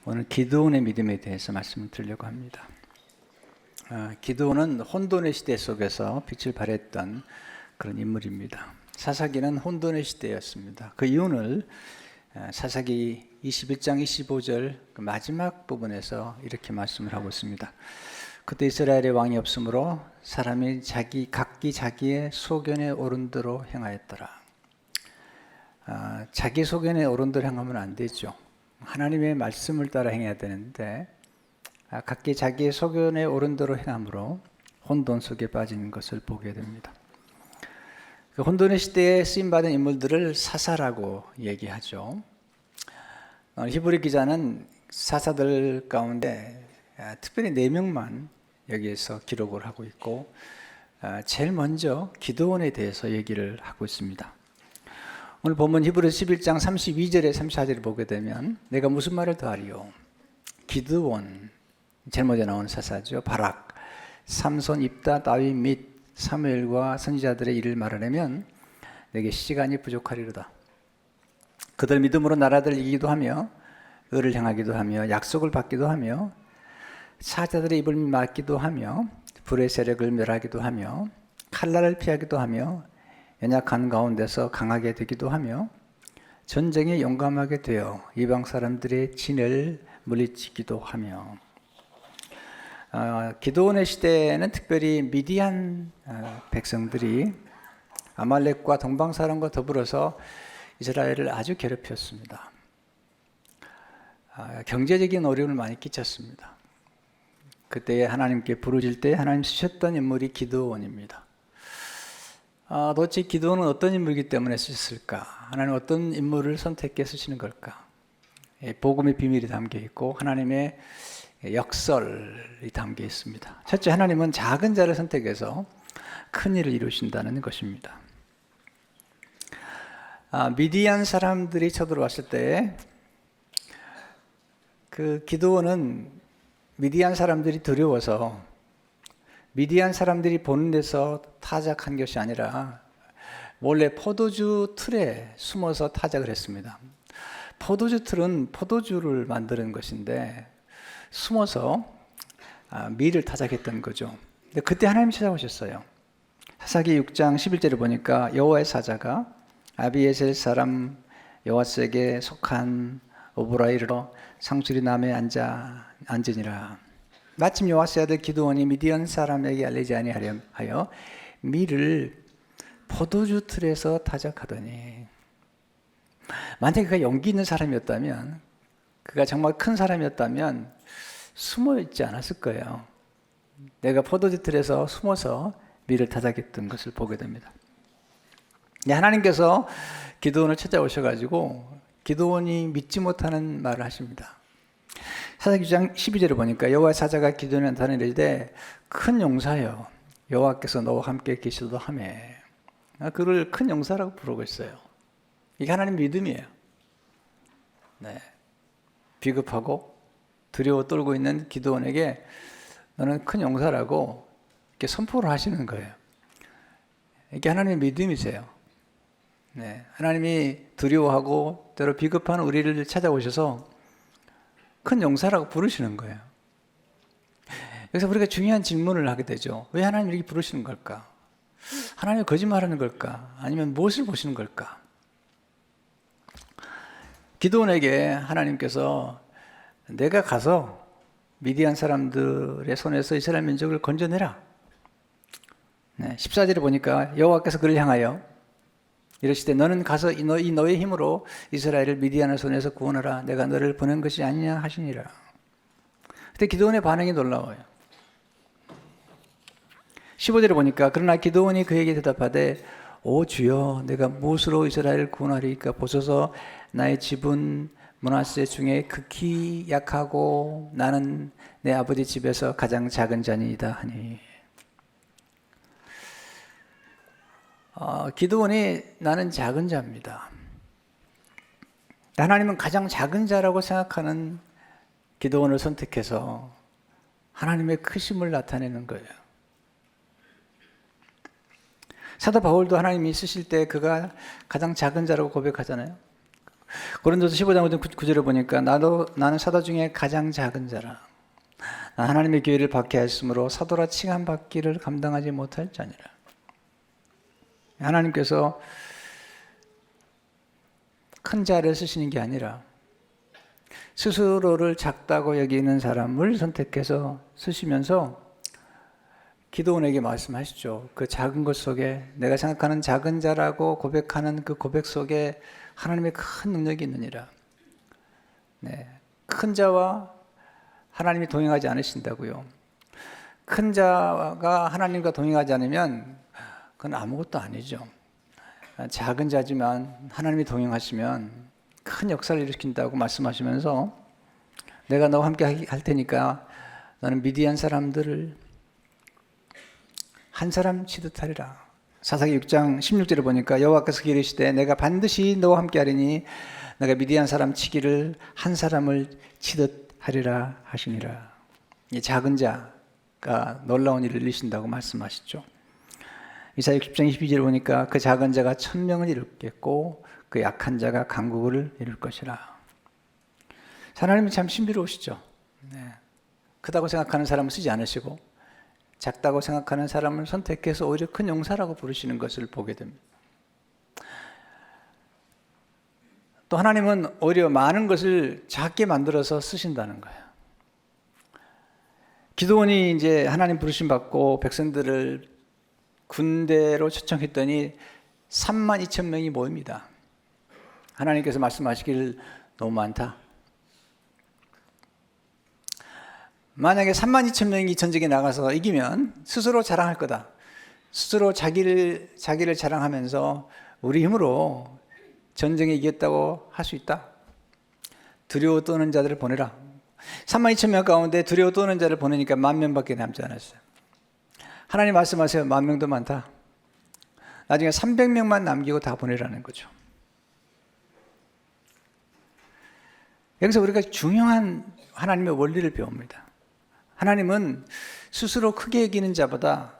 오늘 기드온의 믿음에 대해서 말씀을 드리려고 합니다. 기드온은 혼돈의 시대 속에서 빛을 발했던 그런 인물입니다. 사사기는 혼돈의 시대였습니다. 그 이유를 사사기 21장 25절 그 마지막 부분에서 이렇게 말씀을 하고 있습니다. 그때 이스라엘의 왕이 없으므로 사람이 각기 자기의 소견에 오른 대로 행하였더라. 자기 소견에 오른 대로 행하면 안 되죠. 하나님의 말씀을 따라 행해야 되는데 각기 자기의 소견에 오른 대로 행함으로 혼돈 속에 빠지는 것을 보게 됩니다. 그 혼돈의 시대에 쓰임받은 인물들을 사사라고 얘기하죠. 히브리 기자는 사사들 가운데 특별히 4명만 여기에서 기록을 하고 있고 제일 먼저 기드온에 대해서 얘기를 하고 있습니다. 오늘 본문 히브리서 11장 32절에 34절을 보게 되면 내가 무슨 말을 더하리요? 기드온, 제일 먼저 나오는 사사죠. 바락, 삼손, 입다, 다윗 및 사무엘과 선지자들의 일을 말하려면 내게 시간이 부족하리로다. 그들 믿음으로 나라들을 이기기도 하며 의를 행하기도 하며 약속을 받기도 하며 사자들의 입을 막기도 하며 불의 세력을 멸하기도 하며 칼날을 피하기도 하며 연약한 가운데서 강하게 되기도 하며 전쟁에 용감하게 되어 이방 사람들의 진을 물리치기도 하며 기드온의 시대에는 특별히 미디안 백성들이 아말렉과 동방사람과 더불어서 이스라엘을 아주 괴롭혔습니다. 경제적인 어려움을 많이 끼쳤습니다. 그때 하나님께 부르실 때 하나님 쓰셨던 인물이 기드온입니다. 도대체 기드온은 어떤 인물이기 때문에 쓰셨을까? 하나님 어떤 인물을 선택해 쓰시는 걸까? 복음의 비밀이 담겨 있고 하나님의 역설이 담겨 있습니다. 첫째, 하나님은 작은 자를 선택해서 큰 일을 이루신다는 것입니다. 미디안 사람들이 쳐들어왔을 때 그 기드온은 미디안 사람들이 두려워서 미디안 사람들이 보는 데서 타작한 것이 아니라 원래 포도주 틀에 숨어서 타작을 했습니다. 포도주 틀은 포도주를 만드는 것인데 숨어서 밀을 타작했던 거죠. 근데 그때 하나님이 찾아오셨어요. 사사기 6장 11절을 보니까 여호와의 사자가 아비에셀 사람 여호와스에게 속한 오보라 이르러 상수리 나무에 앉으니라. 마침 여호와스의 아들 기드온이 미디안 사람에게 알리지 아니하여 밀을 포도주 틀에서 타작하더니, 만약에 그가 용기 있는 사람이었다면, 그가 정말 큰 사람이었다면 숨어 있지 않았을 거예요. 내가 포도주 틀에서 숨어서 밀을 타작했던 것을 보게 됩니다. 하나님께서 기드온을 찾아오셔가지고 기드온이 믿지 못하는 말을 하십니다. 사사기 6장 12절을 보니까 여호와의 사자가 기드온한테 이르되 큰 용사여 여호와께서 너와 함께 계시도 하매. 그를 큰 용사라고 부르고 있어요. 이게 하나님 믿음이에요. 네. 비급하고 두려워 떨고 있는 기드온에게 너는 큰 용사라고 이렇게 선포를 하시는 거예요. 이게 하나님의 믿음이세요. 네. 하나님이 두려워하고 때로 비급한 우리를 찾아오셔서 큰 용사라고 부르시는 거예요. 여기서 우리가 중요한 질문을 하게 되죠. 왜 하나님 이렇게 부르시는 걸까? 하나님이 거짓말하는 걸까? 아니면 무엇을 보시는 걸까? 기드온에게 하나님께서 내가 가서 미디안 사람들의 손에서 이스라엘 민족을 건져내라. 네, 14절에 보니까 여호와께서 그를 향하여 이르시되 너는 가서 너의 힘으로 이스라엘을 미디안의 손에서 구원하라. 내가 너를 보낸 것이 아니냐 하시니라. 그때 기드온의 반응이 놀라워요. 15절에 보니까 그러나 기드온이 그에게 대답하되 오 주여 내가 무엇으로 이스라엘을 구원하리까? 보소서 나의 집은 므낫세 중에 극히 약하고 나는 내 아버지 집에서 가장 작은 자니이다 하니. 기드온이 나는 작은 자입니다. 하나님은 가장 작은 자라고 생각하는 기드온을 선택해서 하나님의 크심을 나타내는 거예요. 사도 바울도 하나님이 쓰실 때 그가 가장 작은 자라고 고백하잖아요. 고린도서 15장 9절을 보니까 나는 사도 중에 가장 작은 자라. 나 하나님의 교회를 박해하였으므로 사도라 칭함 받기를 감당하지 못할 자니라. 하나님께서 큰 자를 쓰시는 게 아니라 스스로를 작다고 여기는 사람을 선택해서 쓰시면서 기도원에게 말씀하시죠. 그 작은 것 속에, 내가 생각하는 작은 자라고 고백하는 그 고백 속에 하나님의 큰 능력이 있느니라. 네, 큰 자와 하나님이 동행하지 않으신다고요. 큰 자가 하나님과 동행하지 않으면 그건 아무것도 아니죠. 작은 자지만 하나님이 동행하시면 큰 역사를 일으킨다고 말씀하시면서 내가 너와 함께 할 테니까 너는 미디안 사람들을 한 사람 치듯 하리라. 사사기 6장 16절을 보니까 여호와께서 이르시되 내가 반드시 너와 함께 하리니 내가 미디안 사람 치기를 한 사람을 치듯 하리라 하시니라. 이 작은 자가 놀라운 일을 이루신다고 말씀하시죠. 이사야 60장 22절을 보니까 그 작은 자가 1000명을 이루겠고 그 약한 자가 강국을 이룰 것이라. 하나님은 참 신비로우시죠. 네. 크다고 생각하는 사람을 쓰지 않으시고 작다고 생각하는 사람을 선택해서 오히려 큰 용사라고 부르시는 것을 보게 됩니다. 또 하나님은 오히려 많은 것을 작게 만들어서 쓰신다는 거예요. 기드온이 이제 하나님 부르심 받고 백성들을 군대로 초청했더니 32,000명이 모입니다. 하나님께서 말씀하시기를 너무 많다. 만약에 32,000명이 전쟁에 나가서 이기면 스스로 자랑할 거다. 스스로 자기를 자랑하면서 우리 힘으로 전쟁에 이겼다고 할 수 있다. 두려워 떠는 자들을 보내라. 32,000명 가운데 두려워 떠는 자를 보내니까 10,000명밖에 남지 않았어요. 하나님 말씀하세요. 10,000명도 많다. 나중에 300명만 남기고 다 보내라는 거죠. 여기서 우리가 중요한 하나님의 원리를 배웁니다. 하나님은 스스로 크게 여기는 자보다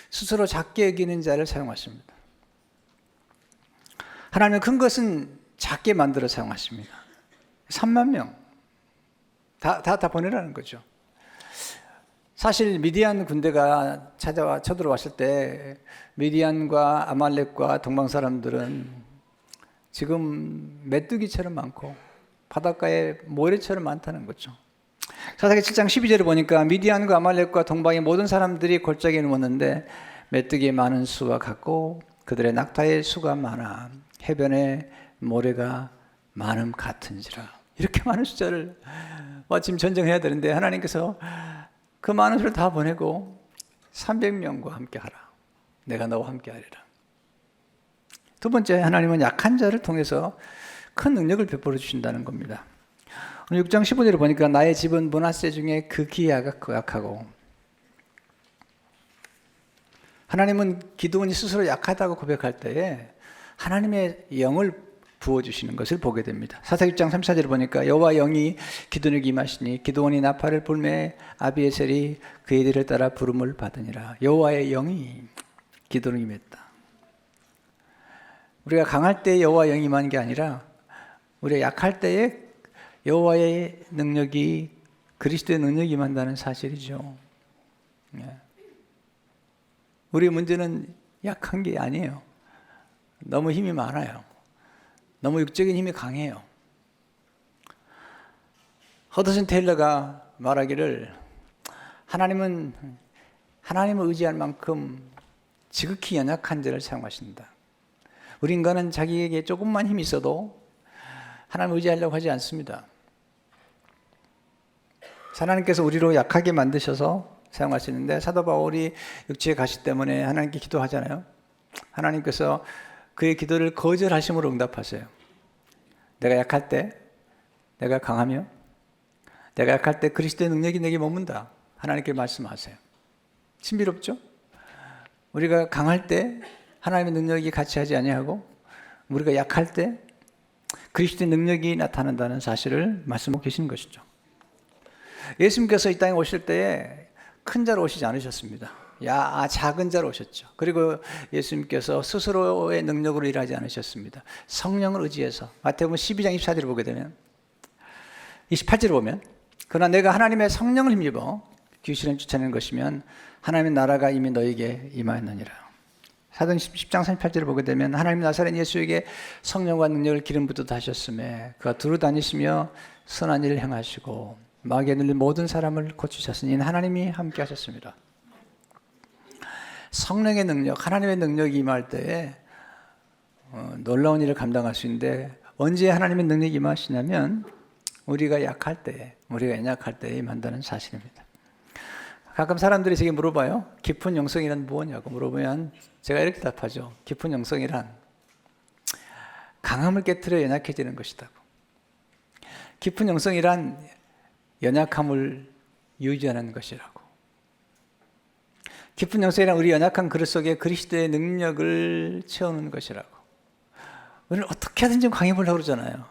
스스로 작게 여기는 자를 사용하십니다. 하나님은 큰 것은 작게 만들어 사용하십니다. 30,000명 다 보내라는 거죠. 사실 미디안 군대가 쳐들어왔을 때 미디안과 아말렉과 동방 사람들은 지금 메뚜기처럼 많고 바닷가에 모래처럼 많다는 거죠. 사사기 7장 12절을 보니까 미디안과 아말렉과 동방의 모든 사람들이 골짜기에 누웠는데 메뚜기의 많은 수와 같고 그들의 낙타의 수가 많아 해변에 모래가 많음 같은지라. 이렇게 많은 숫자를 마침 전쟁해야 되는데 하나님께서 그 많은 수를 다 보내고 300명과 함께 하라. 내가 너와 함께 하리라. 두 번째, 하나님은 약한 자를 통해서 큰 능력을 베풀어 주신다는 겁니다. 오늘 6장 15절을 보니까 나의 집은 므낫세 중에 극히 약하고, 하나님은 기드온이 스스로 약하다고 고백할 때에 하나님의 영을 부어주시는 것을 보게 됩니다. 사사기 6장 34절을 보니까 여호와 영이 기드온에게 임하시니 기드온이 나팔을 불매 아비에셀이 그의 뒤를 따라 부름을 받으니라. 여호와의 영이 기드온에게 임했다. 우리가 강할 때 여호와 영이 임한 게 아니라 우리가 약할 때에 여호와의 능력이, 그리스도의 능력이 임한다는 사실이죠. 우리의 문제는 약한 게 아니에요. 너무 힘이 많아요. 너무 육적인 힘이 강해요. 허드슨 테일러가 말하기를 하나님을 의지할 만큼 지극히 연약한 자를 사용하신다. 우리 인간은 자기에게 조금만 힘이 있어도 하나님을 의지하려고 하지 않습니다. 하나님께서 우리로 약하게 만드셔서 사용하시는데, 사도 바울이 육체의 가시 때문에 하나님께 기도하잖아요. 하나님께서 그의 기도를 거절하심으로 응답하세요. 내가 약할 때 내가 강하며 내가 약할 때 그리스도의 능력이 내게 머문다. 하나님께 말씀하세요. 신비롭죠? 우리가 강할 때 하나님의 능력이 같이 하지 아니하고 우리가 약할 때 그리스도의 능력이 나타난다는 사실을 말씀하고 계시는 것이죠. 예수님께서 이 땅에 오실 때에 큰 자로 오시지 않으셨습니다. 작은 자로 오셨죠. 그리고 예수님께서 스스로의 능력으로 일하지 않으셨습니다. 성령을 의지해서. 마태복음 12장 24절을 보게 되면 28절을 보면 그러나 내가 하나님의 성령을 힘입어 귀신을 쫓아내는 것이면 하나님의 나라가 이미 너에게 임하였느니라. 사도행전 10장 38절을 보게 되면 하나님 나사렛 예수에게 성령과 능력을 기름 붓듯 하셨음에 그가 두루 다니시며 선한 일을 행하시고 마귀에 눌린 모든 사람을 고치셨으니 하나님이 함께 하셨습니다. 성령의 능력, 하나님의 능력이 임할 때에 놀라운 일을 감당할 수 있는데 언제 하나님의 능력이 임하시냐면 우리가 약할 때에, 우리가 연약할 때에 임한다는 사실입니다. 가끔 사람들이 제게 물어봐요. 깊은 영성이란 무엇냐고 물어보면 제가 이렇게 답하죠. 깊은 영성이란 강함을 깨트려 연약해지는 것이다. 깊은 영성이란 연약함을 유지하는 것이라고. 깊은 영성이란 우리 연약한 그릇 속에 그리스도의 능력을 채우는 것이라고. 우리는 어떻게 하든지 강해 보려고 그러잖아요.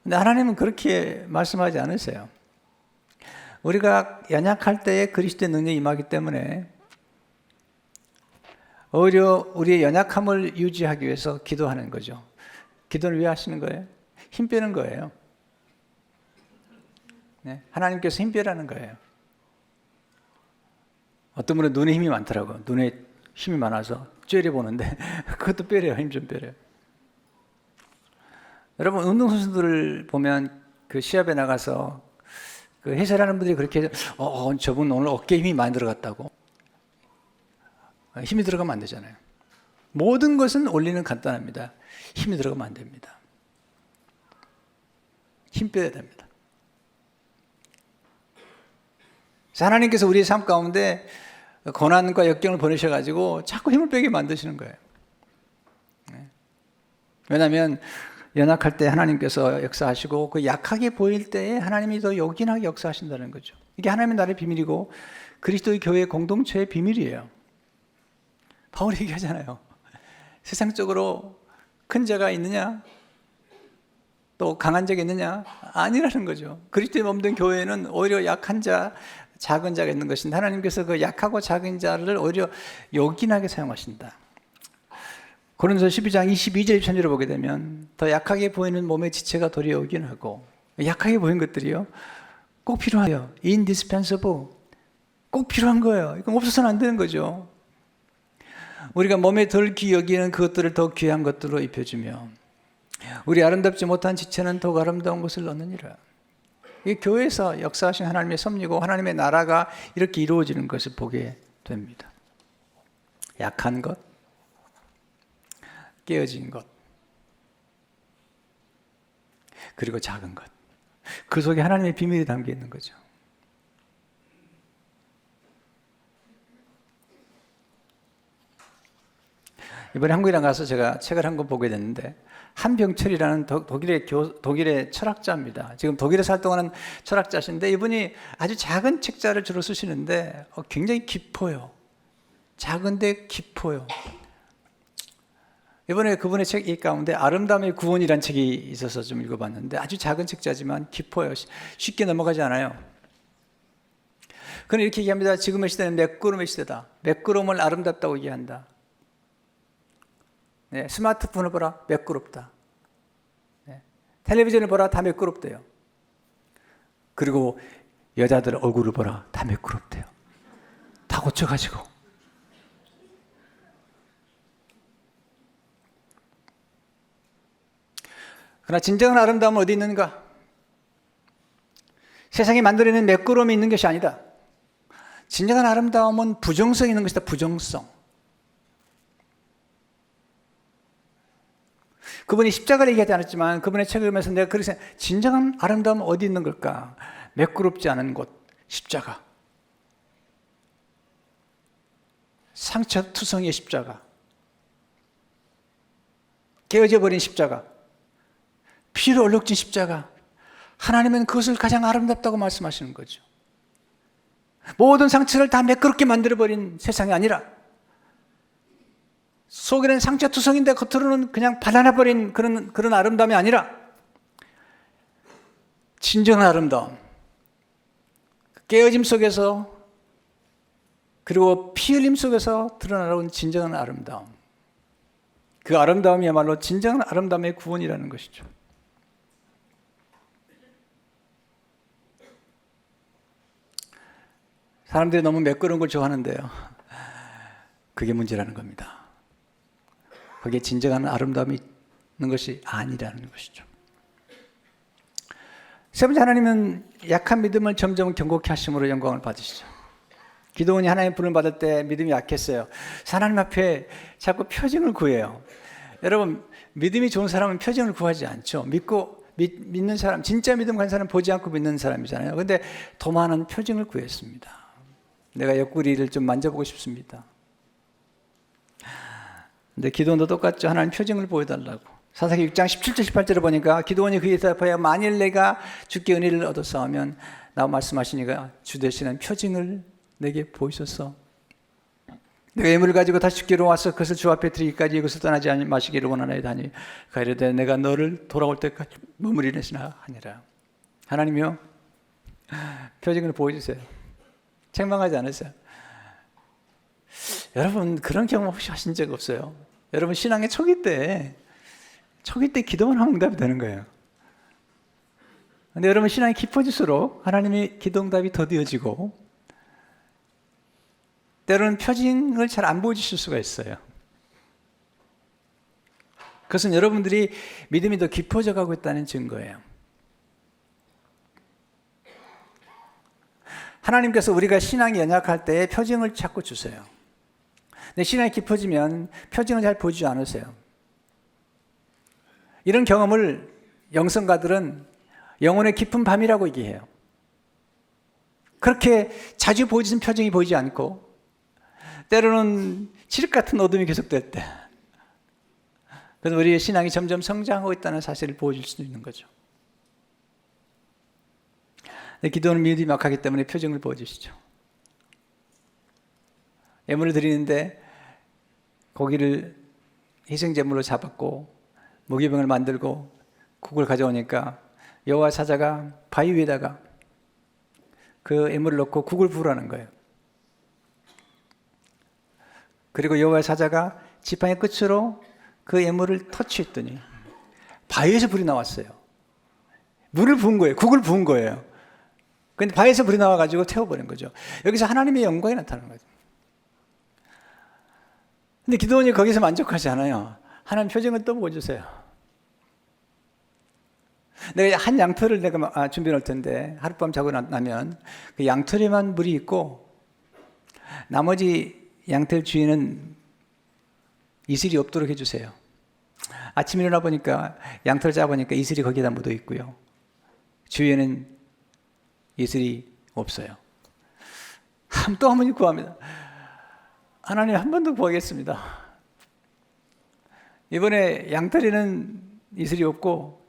근데 하나님은 그렇게 말씀하지 않으세요. 우리가 연약할 때에 그리스도의 능력이 임하기 때문에 오히려 우리의 연약함을 유지하기 위해서 기도하는 거죠. 기도를 왜 하시는 거예요? 힘 빼는 거예요. 네? 하나님께서 힘 빼라는 거예요. 어떤 분은 눈에 힘이 많더라고요. 눈에 힘이 많아서 째려보는데 그것도 빼래요. 힘 좀 빼래요. 여러분 운동선수들을 보면 그 시합에 나가서 그 해설하는 분들이 그렇게 저분 오늘 어깨에 힘이 많이 들어갔다고. 힘이 들어가면 안 되잖아요. 모든 것은 원리는 간단합니다. 힘이 들어가면 안 됩니다. 힘 빼야 됩니다. 하나님께서 우리의 삶 가운데 고난과 역경을 보내셔가지고 자꾸 힘을 빼게 만드시는 거예요. 왜냐하면 연약할 때 하나님께서 역사하시고 그 약하게 보일 때에 하나님이 더 요긴하게 역사하신다는 거죠. 이게 하나님의 나라의 비밀이고 그리스도의 교회의 공동체의 비밀이에요. 바울이 얘기하잖아요. 세상적으로 큰 자가 있느냐? 또 강한 자가 있느냐? 아니라는 거죠. 그리스도의 몸된 교회는 오히려 약한 자, 작은 자가 있는 것인데 하나님께서 그 약하고 작은 자를 오히려 요긴하게 사용하신다. 고린도서 12장 22절 23절을 보게 되면 더 약하게 보이는 몸의 지체가 도리어 요긴하고 약하게 보이는 것들이요 꼭 필요해요. indispensable. 꼭 필요한 거예요. 이건 없어서는 안 되는 거죠. 우리가 몸에 덜 귀 여기는 그것들을 더 귀한 것들로 입혀주며 우리 아름답지 못한 지체는 더욱 아름다운 것을 넣느니라. 이 교회에서 역사하신 하나님의 섭리고 하나님의 나라가 이렇게 이루어지는 것을 보게 됩니다. 약한 것, 깨어진 것, 그리고 작은 것. 그 속에 하나님의 비밀이 담겨 있는 거죠. 이번에 한국이랑 가서 제가 책을 한 권 보게 됐는데 한병철이라는 독일의 철학자입니다. 지금 독일에 활동하는 철학자신데 이분이 아주 작은 책자를 주로 쓰시는데 굉장히 깊어요. 작은데 깊어요. 이번에 그분의 책 가운데 아름다움의 구원이라는 책이 있어서 좀 읽어봤는데 아주 작은 책자지만 깊어요. 쉽게 넘어가지 않아요. 그는 이렇게 얘기합니다. 지금의 시대는 매끄러움의 시대다. 매끄러움을 아름답다고 얘기한다. 네, 스마트폰을 보라, 매끄럽다. 네, 텔레비전을 보라, 다 매끄럽대요. 그리고 여자들 얼굴을 보라, 다 매끄럽대요. 다 고쳐가지고. 그러나 진정한 아름다움은 어디 있는가? 세상이 만들어내는 매끄러움이 있는 것이 아니다. 진정한 아름다움은 부정성이 있는 것이다. 부정성. 그분이 십자가를 얘기하지 않았지만 그분의 책을 보면서 내가 그래서 진정한 아름다움은 어디 있는 걸까? 매끄럽지 않은 곳, 십자가. 상처투성이의 십자가. 깨어져 버린 십자가. 피로 얼룩진 십자가. 하나님은 그것을 가장 아름답다고 말씀하시는 거죠. 모든 상처를 다 매끄럽게 만들어버린 세상이 아니라 속에는 상처투성인데 겉으로는 그냥 발라내버린 그런 아름다움이 아니라 진정한 아름다움. 깨어짐 속에서 그리고 피 흘림 속에서 드러나는 진정한 아름다움. 그 아름다움이야말로 진정한 아름다움의 구원이라는 것이죠. 사람들이 너무 매끄러운 걸 좋아하는데요. 그게 문제라는 겁니다. 그게 진정한 아름다움이 있는 것이 아니라는 것이죠. 세 번째, 하나님은 약한 믿음을 점점 견고케 하심으로 영광을 받으시죠. 기도원이 하나님의 부름을 받을 때 믿음이 약했어요. 하나님 앞에 자꾸 표징을 구해요. 여러분, 믿음이 좋은 사람은 표징을 구하지 않죠. 믿는 사람, 진짜 믿음 가진 사람은 보지 않고 믿는 사람이잖아요. 그런데 더 많은 표징을 구했습니다. 내가 옆구리를 좀 만져보고 싶습니다. 근데 기도원도 똑같죠. 하나님 표징을 보여달라고. 사사기 6장 17절 18절을 보니까 기도원이 그에 대답하여 만일 내가 주께 은혜를 얻었사오면 나와 말씀하시니까 주 되시는 표징을 내게 보이소서. 내가 예물을 가지고 다시 주께로 와서 그것을 주 앞에 드리기까지 이것을 떠나지 마시기를 원하나이다 하니 가이르되 내가 너를 돌아올 때까지 머무리시나 하니라. 하나님이요, 표징을 보여주세요. 책망하지 않으세요. 여러분, 그런 경험 혹시 하신 적 없어요? 여러분, 신앙의 초기 때 기도만 하면 응답이 되는 거예요. 근데 여러분, 신앙이 깊어질수록 하나님의 기도 응답이 더디어지고 때로는 표징을 잘 안 보여주실 수가 있어요. 그것은 여러분들이 믿음이 더 깊어져 가고 있다는 증거예요. 하나님께서 우리가 신앙이 연약할 때 표징을 자꾸 주세요. 근데 신앙이 깊어지면 표징을 잘 보여주지 않으세요. 이런 경험을 영성가들은 영혼의 깊은 밤이라고 얘기해요. 그렇게 자주 보여주는 표징이 보이지 않고 때로는 칠흑 같은 어둠이 계속될 때, 그래서 우리의 신앙이 점점 성장하고 있다는 사실을 보여줄 수 있는 거죠. 기도는 믿음이 약하기 때문에 표징을 보여주시죠. 예물을 드리는데 고기를 희생제물로 잡았고 무기병을 만들고 국을 가져오니까 여호와 사자가 바위 위에다가 그 예물을 넣고 국을 부으라는 거예요. 그리고 여호와 사자가 지팡이 끝으로 그 예물을 터치했더니 바위에서 불이 나왔어요. 물을 부은 거예요. 국을 부은 거예요. 그런데 바위에서 불이 나와가지고 태워버린 거죠. 여기서 하나님의 영광이 나타나는 거죠. 근데 기도원이 거기서 만족하지 않아요. 하나님 표징을 또 보여주세요. 내가 한 양털을 내가 준비해 놓을 텐데 하룻밤 자고 나면 그 양털에만 물이 있고 나머지 양털 주위는 이슬이 없도록 해주세요. 아침 일어나 보니까 양털을 짜보니까 이슬이 거기다 묻어 있고요. 주위에는 이슬이 없어요. 또 한 번 구합니다. 하나님, 한 번 더 구하겠습니다. 이번에 양털에는 이슬이 없고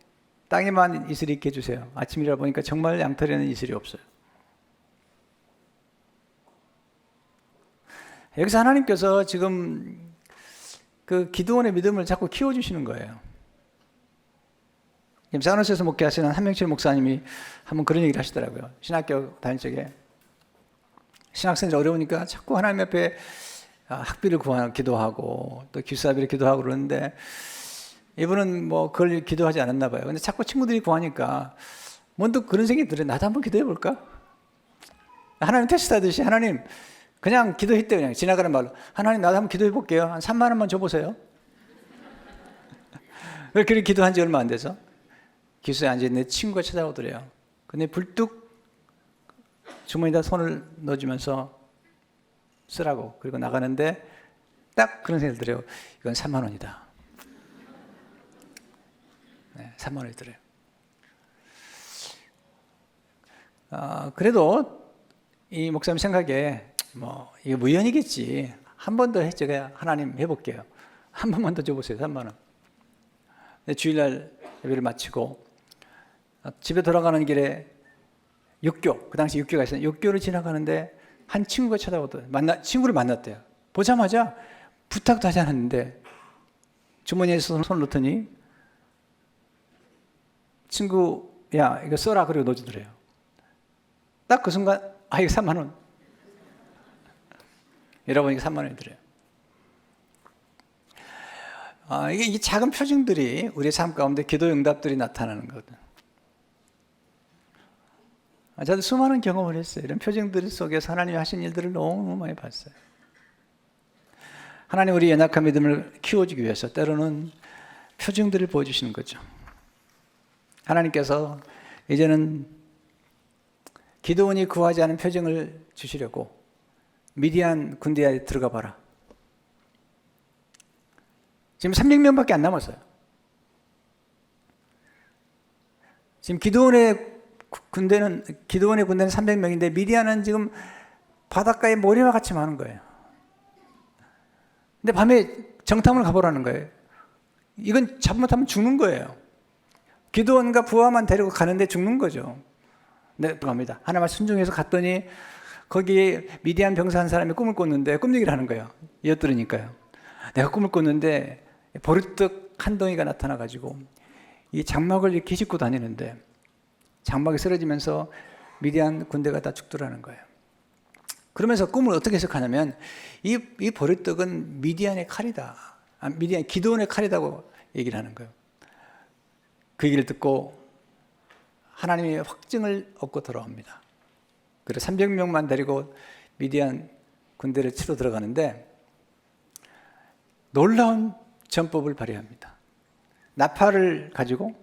땅에만 이슬이 있게 해주세요. 아침 일어나 보니까 정말 양털에는 이슬이 없어요. 여기서 하나님께서 지금 그 기도원의 믿음을 자꾸 키워주시는 거예요. 사노스에서 목회하시는 한명철 목사님이 한번 그런 얘기를 하시더라고요. 신학교 다닐 적에 신학생들이 어려우니까 자꾸 하나님 앞에 학비를 기도하고 또 기숙사비를 기도하고 그러는데 이분은 뭐 그걸 기도하지 않았나 봐요. 근데 자꾸 친구들이 구하니까 문득 그런 생각이 들어요. 나도 한번 기도해 볼까? 하나님 테스트하듯이 하나님 그냥 기도했대요. 그냥 지나가는 말로 하나님 나도 한번 기도해 볼게요. 한 3만 원만 줘보세요. 그렇게 기도한 지 얼마 안 돼서 기숙사에 앉아있는 내 친구가 찾아오더래요. 근데 불뚝 주머니에다 손을 넣어주면서 쓰라고. 그리고 나가는데 딱 그런 생각이 들어요. 이건 3만 원이다. 네, 3만 원이 들어요. 그래도 이 목사님 생각에 이게 무연이겠지. 한 번 더 제가 하나님 해볼게요. 한 번만 더 줘보세요. 3만 원. 주일날 예배를 마치고 집에 돌아가는 길에 육교, 그 당시 육교가 있어요. 육교를 지나가는데 한 친구가 쳐다보더라고요. 친구를 만났대요. 보자마자 부탁도 하지 않았는데 주머니에서 손을 넣더니 친구, 야 이거 써라 그리고 넣어주더래요. 딱 그 순간 이거 3만 원. 잃어보니까 3만 원이 들어요. 이게 작은 표징들이 우리 삶 가운데 기도 응답들이 나타나는 거거든. 저도 수많은 경험을 했어요. 이런 표징들 속에서 하나님이 하신 일들을 너무 많이 봤어요. 하나님 우리 연약한 믿음을 키워주기 위해서 때로는 표징들을 보여주시는 거죠. 하나님께서 이제는 기드온이 구하지 않은 표징을 주시려고 미디안 군대에 들어가 봐라. 지금 300명밖에 안 남았어요. 지금 기드온의 군대는 300명인데 미디안은 지금 바닷가에 모래와 같이 많은 거예요. 근데 밤에 정탐을 가보라는 거예요. 이건 잘못하면 죽는 거예요. 기드온과 부하만 데리고 가는데 죽는 거죠. 네, 갑니다. 하나만 순종해서 갔더니 거기에 미디안 병사 한 사람이 꿈을 꿨는데 꿈 얘기를 하는 거예요. 엿들으니까요. 내가 꿈을 꿨는데 보리떡 한 덩이가 나타나가지고 이 장막을 이렇게 싣고 다니는데 장막이 쓰러지면서 미디안 군대가 다 죽더라는 거예요. 그러면서 꿈을 어떻게 해석하냐면 이 보리떡은 미디안의 칼이다. 기드온의 칼이라고 얘기를 하는 거예요. 그 얘기를 듣고 하나님의 확증을 얻고 돌아옵니다. 그래서 300명만 데리고 미디안 군대를 치러 들어가는데 놀라운 전법을 발휘합니다. 나팔을 가지고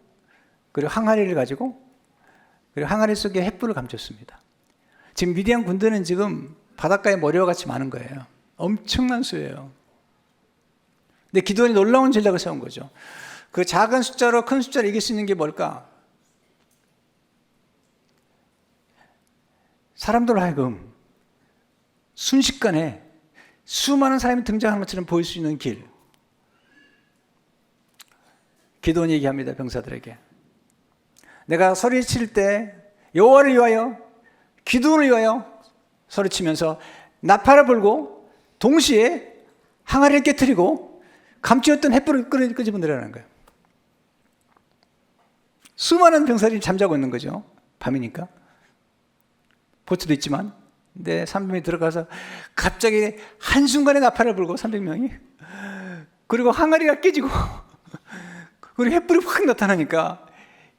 그리고 항아리를 가지고 그리고 항아리 속에 횃불을 감췄습니다. 지금 미디안 군대는 지금 바닷가에 모래와 같이 많은 거예요. 엄청난 수예요. 근데 기드온이 놀라운 전략을 세운 거죠. 그 작은 숫자로 큰 숫자를 이길 수 있는 게 뭘까? 사람들로 하여금 순식간에 수많은 사람이 등장하는 것처럼 보일 수 있는 길. 기드온이 얘기합니다. 병사들에게. 내가 소리칠 때 여호와를 위하여 기드온을 위하여 소리치면서 나팔을 불고 동시에 항아리를 깨트리고 감추었던 횃불을 끄집어내라는 거예요. 수많은 병사들이 잠자고 있는 거죠. 밤이니까. 보트도 있지만. 근데 300명이 들어가서 갑자기 한순간에 나팔을 불고 300명이 그리고 항아리가 깨지고 그리고 횃불이 확 나타나니까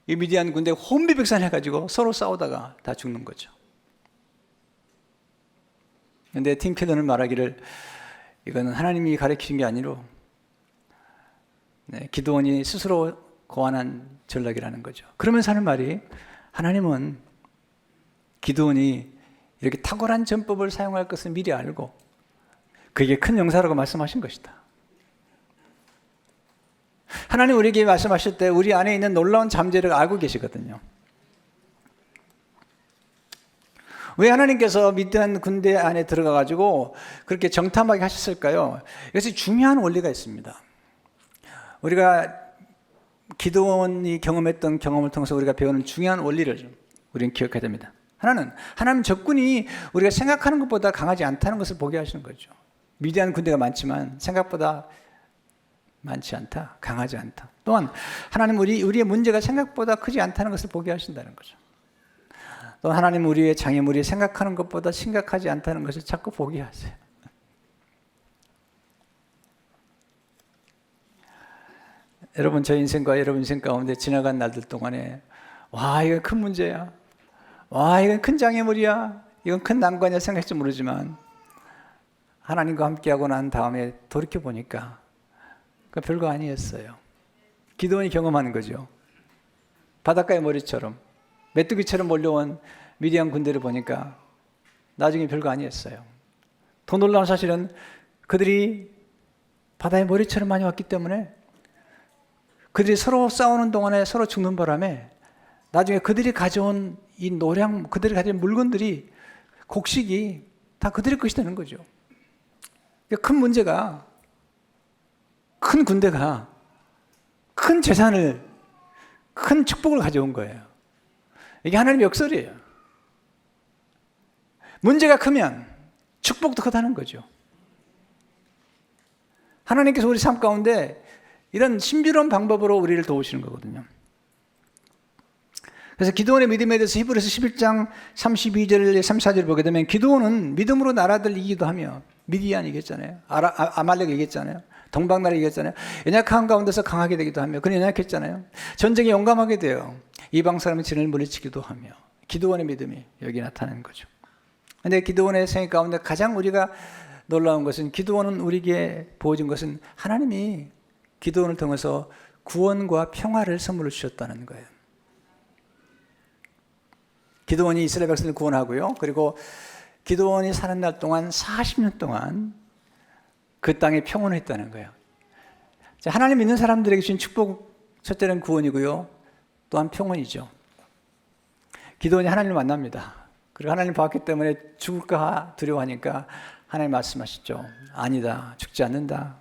이 미디안 군대 혼비백산해가지고 서로 싸우다가 다 죽는 거죠. 근데 팀 캐더는 말하기를 이거는 하나님이 가르치신 게 아니로 기드온이 스스로 고안한 전략이라는 거죠. 그러면서 하는 말이 하나님은 기드온이 이렇게 탁월한 전법을 사용할 것을 미리 알고 그게 큰 용사라고 말씀하신 것이다. 하나님 우리에게 말씀하실 때 우리 안에 있는 놀라운 잠재를 알고 계시거든요. 왜 하나님께서 미디안 군대 안에 들어가가지고 그렇게 정탐하게 하셨을까요? 여기서 중요한 원리가 있습니다. 우리가 기드온이 경험했던 경험을 통해서 우리가 배우는 중요한 원리를 좀 우리는 기억해야 됩니다. 하나는 하나님 적군이 우리가 생각하는 것보다 강하지 않다는 것을 보게 하시는 거죠. 미디안 군대가 많지만 생각보다 많지 않다, 강하지 않다. 또한 하나님 우리의 문제가 생각보다 크지 않다는 것을 보게 하신다는 거죠. 또 하나님 우리의 장애물이 생각하는 것보다 심각하지 않다는 것을 자꾸 보게 하세요. 여러분 저 인생과 여러분 인생 가운데 지나간 날들 동안에 와 이건 큰 문제야, 와 이건 큰 장애물이야, 이건 큰 난관이야 생각할지 모르지만 하나님과 함께하고 난 다음에 돌이켜보니까 그 별거 아니었어요. 기드온이 경험하는 거죠. 바닷가의 머리처럼 메뚜기처럼 몰려온 미디안 군대를 보니까 나중에 별거 아니었어요. 더 놀라운 사실은 그들이 바다의 머리처럼 많이 왔기 때문에 그들이 서로 싸우는 동안에 서로 죽는 바람에 나중에 그들이 가져온 이 노량, 그들이 가진 물건들이 곡식이 다 그들의 것이 되는 거죠. 큰 문제가 큰 군대가 큰 재산을, 큰 축복을 가져온 거예요. 이게 하나님의 역설이에요. 문제가 크면 축복도 크다는 거죠. 하나님께서 우리 삶 가운데 이런 신비로운 방법으로 우리를 도우시는 거거든요. 그래서 기드온의 믿음에 대해서 히브리서 11장 32절 34절 보게 되면 기드온은 믿음으로 나라들 이기기도 하며 미디안 이겼잖아요. 아말렉 이겼잖아요. 동방나라 이겼잖아요. 연약한 가운데서 강하게 되기도 하며 그는 연약했잖아요. 전쟁에 용감하게 돼요. 이방 사람의 진을 물리치기도 하며 기드온의 믿음이 여기 나타나는 거죠. 그런데 기드온의 생애 가운데 가장 우리가 놀라운 것은 기드온은 우리에게 보여준 것은 하나님이 기드온을 통해서 구원과 평화를 선물로 주셨다는 거예요. 기드온이 이스라엘 백성을 구원하고요. 그리고 기드온이 사는 날 동안 40년 동안 그 땅에 평온을 했다는 거예요. 하나님 믿는 사람들에게 주신 축복, 첫째는 구원이고요. 또한 평온이죠. 기드온이 하나님을 만납니다. 그리고 하나님 봤기 때문에 죽을까 두려워하니까 하나님 말씀하시죠. 아니다. 죽지 않는다.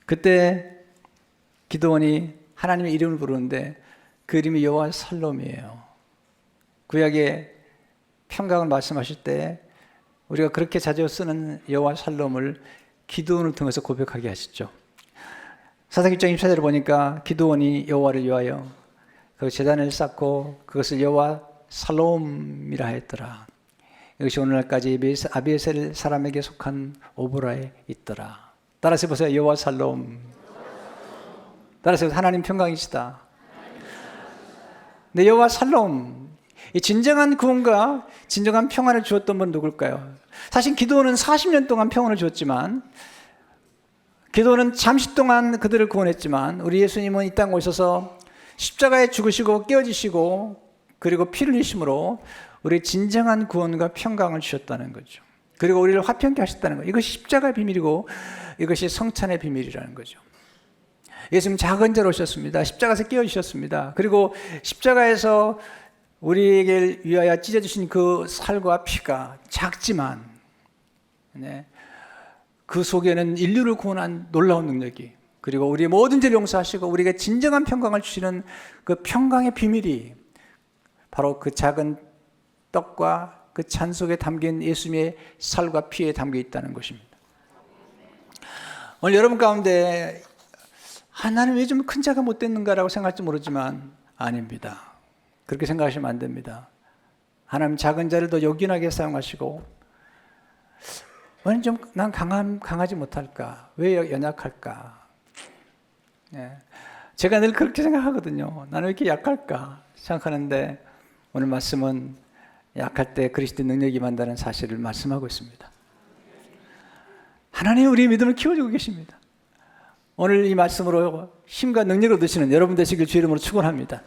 그때 기드온이 하나님의 이름을 부르는데 그 이름이 여호와 살롬이에요. 구약의 평강을 말씀하실 때 우리가 그렇게 자주 쓰는 여호와 살롬을 기드온을 통해서 고백하게 하시죠. 사사기 1장 24절을 보니까 기드온이 여호와를 위하여 그 제단을 쌓고 그것을 여호와 살롬이라 했더라. 이것이 오늘날까지 아비에셀 사람에게 속한 오보라에 있더라. 따라서 보세요. 여호와 살롬. 따라서 하나님 평강이시다. 네, 여호와 살롬. 이 진정한 구원과 진정한 평안을 주었던 분 누굴까요? 사실 기드온은 40년 동안 평안을 주었지만 기드온은 잠시 동안 그들을 구원했지만 우리 예수님은 이 땅에 오셔서 십자가에 죽으시고 깨어지시고 그리고 피를 흘리심으로 우리 진정한 구원과 평강을 주셨다는 거죠. 그리고 우리를 화평케 하셨다는 거예요. 이것이 십자가의 비밀이고 이것이 성찬의 비밀이라는 거죠. 예수님 작은 자로 오셨습니다. 십자가에서 깨어지셨습니다. 그리고 십자가에서 우리에게 위하여 찢어주신 그 살과 피가 작지만 그 속에는 인류를 구원한 놀라운 능력이 그리고 우리의 모든 죄를 용서하시고 우리에게 진정한 평강을 주시는 그 평강의 비밀이 바로 그 작은 떡과 그 잔 속에 담긴 예수님의 살과 피에 담겨 있다는 것입니다. 오늘 여러분 가운데 나는 왜 좀 큰 자가 못 됐는가라고 생각할지 모르지만 아닙니다. 그렇게 생각하시면 안 됩니다. 하나님 작은 자를 더 요긴하게 사용하시고 왜 좀 난 강하지 못할까? 왜 연약할까? 제가 늘 그렇게 생각하거든요. 나는 왜 이렇게 약할까? 생각하는데 오늘 말씀은 약할 때 그리스도의 능력이 임한다는 사실을 말씀하고 있습니다. 하나님 우리의 믿음을 키워주고 계십니다. 오늘 이 말씀으로 힘과 능력을 얻으시는 여러분 되시길 주의 이름으로 축원합니다.